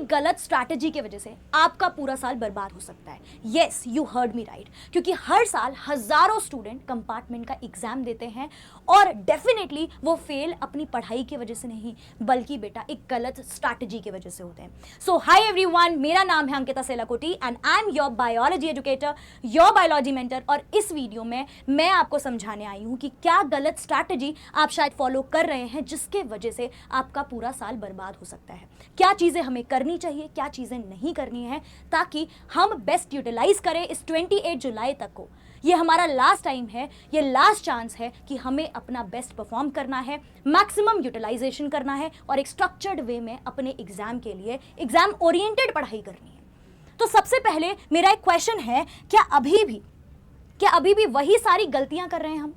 एक गलत स्ट्रैटेजी की वजह से आपका पूरा साल बर्बाद हो सकता है। Yes, you heard me right, क्योंकि हर साल हजारों स्टूडेंट कंपार्टमेंट का एग्जाम देते हैं और डेफिनेटली वो फेल अपनी पढ़ाई की वजह से नहीं, बल्कि बेटा एक गलत स्ट्रैटेजी की वजह से होते हैं। सो हाय एवरीवन, मेरा नाम है Ankita Selakoti and I am your biology educator, your biology mentor. और इस वीडियो में मैं आपको समझाने आई हूँ कि क्या गलत स्ट्रैटेजी आप शायद फॉलो कर रहे हैं जिसके वजह से आपका पूरा साल बर्बाद हो सकता है। क्या चीज़ें हमें करनी चाहिए, क्या चीज़ें नहीं करनी है, ताकि हम बेस्ट यूटिलाइज करें इस 28 जुलाई तक को। ये हमारा लास्ट टाइम है, ये लास्ट चांस है कि हमें अपना बेस्ट परफॉर्म करना है, मैक्सिमम यूटिलाइजेशन करना है और एक स्ट्रक्चर्ड वे में अपने एग्जाम के लिए एग्जाम ओरिएंटेड पढ़ाई करनी है। तो सबसे पहले मेरा एक क्वेश्चन है, क्या अभी भी वही सारी गलतियां कर रहे हैं हम,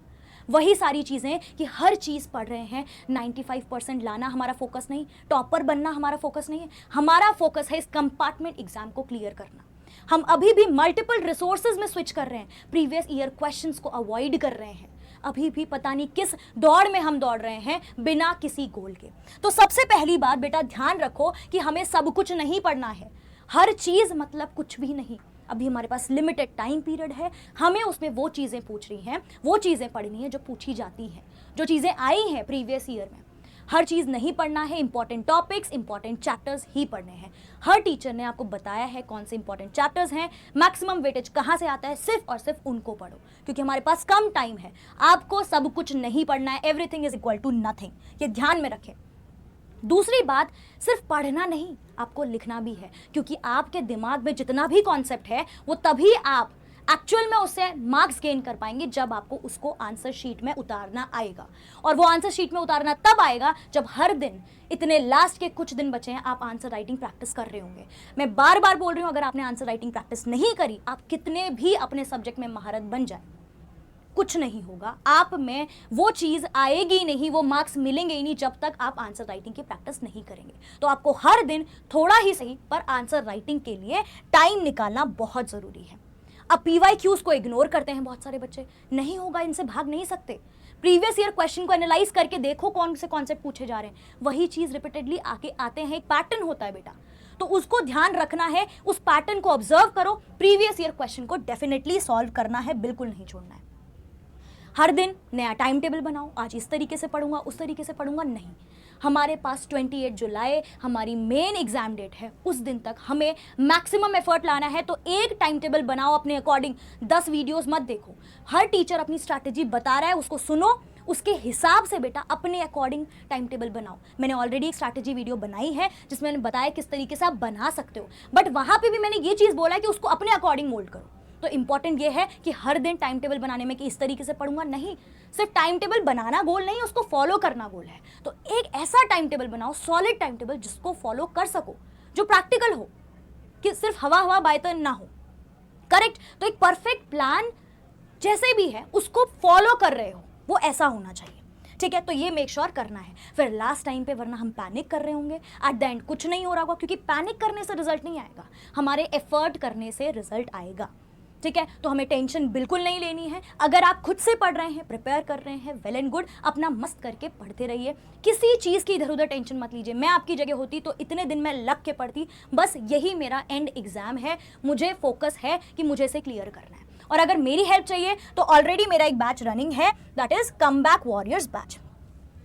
वही सारी चीज़ें कि हर चीज़ पढ़ रहे हैं, 95% लाना हमारा फोकस नहीं, टॉपर बनना हमारा फोकस नहीं है। हमारा फोकस है इस कंपार्टमेंट एग्जाम को क्लियर करना। हम अभी भी मल्टीपल रिसोर्सेज में स्विच कर रहे हैं, प्रीवियस ईयर क्वेश्चंस को अवॉइड कर रहे हैं, अभी भी पता नहीं किस दौड़ में हम दौड़ रहे हैं बिना किसी गोल के। तो सबसे पहली बात बेटा ध्यान रखो कि हमें सब कुछ नहीं पढ़ना है, हर चीज़ मतलब कुछ भी नहीं। अभी हमारे पास लिमिटेड टाइम पीरियड है, हमें उसमें वो चीज़ें पूछ रही हैं, वो चीज़ें पढ़नी है जो पूछी जाती हैं, जो चीज़ें आई हैं प्रीवियस ईयर में। हर चीज़ नहीं पढ़ना है, इंपॉर्टेंट टॉपिक्स, इंपॉर्टेंट चैप्टर्स ही पढ़ने हैं। हर टीचर ने आपको बताया है कौन से इंपॉर्टेंट चैप्टर्स हैं, मैक्सिमम वेटेज कहाँ से आता है, सिर्फ और सिर्फ उनको पढ़ो, क्योंकि हमारे पास कम टाइम है। आपको सब कुछ नहीं पढ़ना है, everything is equal to nothing, ये ध्यान में रखें। दूसरी बात, सिर्फ पढ़ना नहीं, आपको लिखना भी है, क्योंकि आपके दिमाग में जितना भी कॉन्सेप्ट है वो तभी आप एक्चुअल में उससे मार्क्स गेन कर पाएंगे जब आपको उसको आंसर शीट में उतारना आएगा। और वो आंसर शीट में उतारना तब आएगा जब हर दिन, इतने लास्ट के कुछ दिन बचे हैं, आप आंसर राइटिंग प्रैक्टिस कर रहे होंगे। मैं बार बार बोल रही हूँ, अगर आपने आंसर राइटिंग प्रैक्टिस नहीं करी, आप कितने भी अपने सब्जेक्ट में महारत बन जाए, कुछ नहीं होगा, आप में वो चीज़ आएगी नहीं, वो मार्क्स मिलेंगे ही नहीं जब तक आप आंसर राइटिंग की प्रैक्टिस नहीं करेंगे। तो आपको हर दिन थोड़ा ही सही पर आंसर राइटिंग के लिए टाइम निकालना बहुत ज़रूरी है। अब PYQs को इग्नोर करते हैं बहुत सारे बच्चे, नहीं होगा, इनसे भाग नहीं सकते। प्रीवियस ईयर क्वेश्चन को एनालाइज करके देखो कौन से कॉन्सेप्ट पूछे जा रहे हैं, वही चीज़ रिपीटेडली आते हैं, एक पैटर्न होता है बेटा, तो उसको ध्यान रखना है, उस पैटर्न को ऑब्जर्व करो, प्रीवियस ईयर क्वेश्चन को डेफिनेटली सॉल्व करना है, बिल्कुल नहीं छोड़ना है। हर दिन नया टाइम टेबल बनाओ, आज इस तरीके से पढ़ूंगा, उस तरीके से पढ़ूंगा, नहीं। हमारे पास 28 जुलाई हमारी मेन एग्जाम डेट है, उस दिन तक हमें मैक्सिमम एफर्ट लाना है। तो एक टाइम टेबल बनाओ अपने अकॉर्डिंग, 10 वीडियोस मत देखो। हर टीचर अपनी स्ट्रैटेजी बता रहा है, उसको सुनो, उसके हिसाब से बेटा अपने अकॉर्डिंग टाइम टेबल बनाओ। मैंने ऑलरेडी एक स्ट्रैटेजी वीडियो बनाई है जिसमें मैंने बताया किस तरीके से आप बना सकते हो, बट वहाँ पर भी मैंने ये चीज़ बोला है कि उसको अपने अकॉर्डिंग मोल्ड करो। तो इंपॉर्टेंट ये है कि हर दिन टाइम टेबल बनाने में कि इस तरीके से पढ़ूंगा, नहीं, सिर्फ टाइम टेबल बनाना गोल नहीं, उसको फॉलो करना गोल है। तो एक ऐसा टाइम टेबल बनाओ, सॉलिड टाइम टेबल, जिसको फॉलो कर सको, जो प्रैक्टिकल हो, कि सिर्फ हवा बायतन ना हो। करेक्ट। तो एक परफेक्ट प्लान जैसे भी है उसको फॉलो कर रहे हो, वो ऐसा होना चाहिए, ठीक है। तो ये मेक श्योर करना है। फिर लास्ट टाइम पे, वरना हम पैनिक कर रहे होंगे, एट द एंड कुछ नहीं हो रहा होगा, क्योंकि पैनिक करने से रिजल्ट नहीं आएगा, हमारे एफर्ट करने से रिजल्ट आएगा, ठीक है। तो हमें टेंशन बिल्कुल नहीं लेनी है। अगर आप खुद से पढ़ रहे हैं, प्रिपेयर कर रहे हैं, वेल एंड गुड, अपना मस्त करके पढ़ते रहिए, किसी चीज़ की इधर उधर टेंशन मत लीजिए। मैं आपकी जगह होती तो इतने दिन में लग के पढ़ती, बस यही मेरा एंड एग्जाम है, मुझे फोकस है कि मुझे इसे क्लियर करना है। और अगर मेरी हेल्प चाहिए तो ऑलरेडी मेरा एक बैच रनिंग है, that is comeback warriors batch,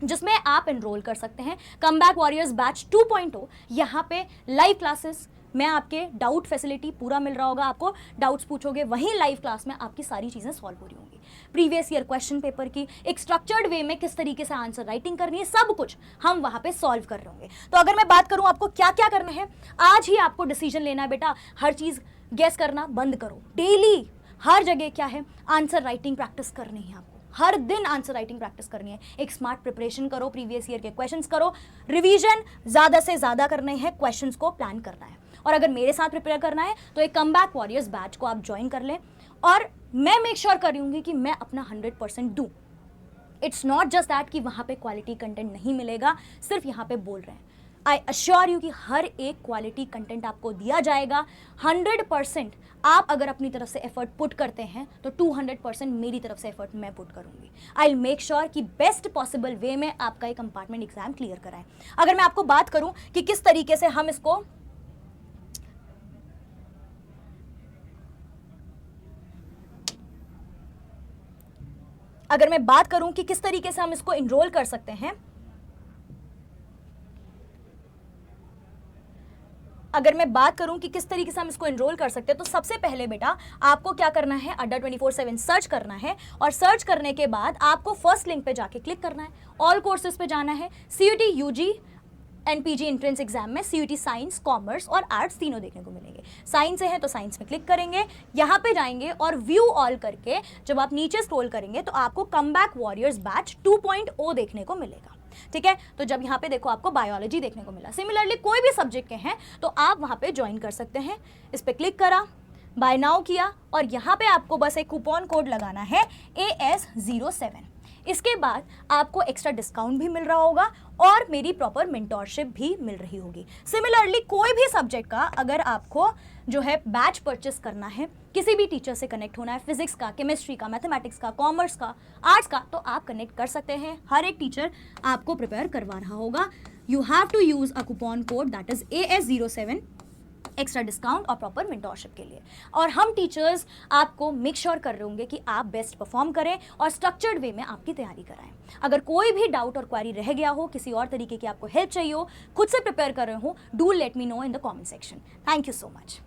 जिसमें आप एनरोल कर सकते हैं। कमबैक वॉरियर्स बैच 2.0, यहाँ पे लाइव क्लासेस में आपके डाउट फैसिलिटी पूरा मिल रहा होगा, आपको डाउट्स पूछोगे, वहीं लाइव क्लास में आपकी सारी चीज़ें सॉल्व हो रही होंगी। प्रीवियस ईयर क्वेश्चन पेपर की एक स्ट्रक्चर्ड वे में किस तरीके से आंसर राइटिंग करनी है, सब कुछ हम वहाँ पे सॉल्व कर रहे होंगे। तो अगर मैं बात करूँ आपको क्या क्या करना है, आज ही आपको डिसीजन लेना है बेटा, हर चीज़ गेस करना बंद करो। डेली हर जगह क्या है, आंसर राइटिंग प्रैक्टिस करनी है आपको, हर दिन आंसर राइटिंग प्रैक्टिस करनी है। एक स्मार्ट प्रिपरेशन करो, प्रीवियस ईयर के क्वेश्चंस करो, रिवीजन ज़्यादा से ज़्यादा करने हैं, क्वेश्चंस को प्लान करना है। और अगर मेरे साथ प्रिपेयर करना है तो एक कमबैक वॉरियर्स बैच को आप ज्वाइन कर लें, और मैं मेक श्योर करूँगी कि मैं अपना 100% दूँ। इट्स नॉट जस्ट दैट कि वहाँ पे क्वालिटी कंटेंट नहीं मिलेगा, सिर्फ यहाँ पे बोल रहे हैं। आई अश्योर यू कि हर एक क्वालिटी कंटेंट आपको दिया जाएगा। 100% आप अगर अपनी तरफ से एफर्ट पुट करते हैं तो 200% मेरी तरफ से एफर्ट मैं पुट करूंगी। आई विल मेक श्योर कि बेस्ट पॉसिबल वे में आपका ये कंपार्टमेंट एग्जाम क्लियर कराएं। अगर मैं आपको बात करूं कि किस तरीके से हम इसको अगर मैं बात करूं कि किस तरीके से हम इसको इनरोल कर सकते हैं, तो सबसे पहले बेटा आपको क्या करना है, अड्डा 24/7 सर्च करना है, और सर्च करने के बाद आपको फर्स्ट लिंक पे जाके क्लिक करना है, ऑल कोर्सेज पे जाना है। CUET UG and PG entrance exam में सीयूटी साइंस, कॉमर्स और आर्ट्स तीनों देखने को मिलेंगे। साइंस से है तो साइंस में क्लिक करेंगे, यहाँ पे जाएंगे और व्यू ऑल करके जब आप नीचे स्क्रॉल करेंगे तो आपको कमबैक वॉरियर्स बैच 2.0 देखने को मिलेगा। ठीक है, तो जब यहाँ पे देखो आपको बायोलॉजी देखने को मिला। सिमिलरली कोई भी सब्जेक्ट के हैं तो आप वहाँ पे ज्वाइन कर सकते हैं। इस पर क्लिक करा, बाय नाउ किया, और यहाँ पे आपको बस एक कूपन कोड लगाना है AS07। इसके बाद आपको एक्स्ट्रा डिस्काउंट भी मिल रहा होगा और मेरी प्रॉपर मेंटोरशिप भी मिल रही होगी। सिमिलरली कोई भी सब्जेक्ट का अगर आपको जो है बैच परचेस करना है, किसी भी टीचर से कनेक्ट होना है, फिजिक्स का, केमिस्ट्री का, मैथमेटिक्स का, कॉमर्स का, आर्ट्स का, तो आप कनेक्ट कर सकते हैं। हर एक टीचर आपको प्रिपेयर करवा रहा होगा। You have to use a coupon code that is AS07, extra discount और प्रॉपर मेंटोरशिप के लिए। और हम टीचर्स आपको मेक श्योर कर रहे होंगे कि आप बेस्ट परफॉर्म करें और स्ट्रक्चर्ड वे में आपकी तैयारी कराएं। अगर कोई भी डाउट और क्वेरी रह गया हो, किसी और तरीके की आपको हेल्प चाहिए हो, खुद से प्रिपेयर कर रहे हो, do let me know in the comment section. Thank you so much.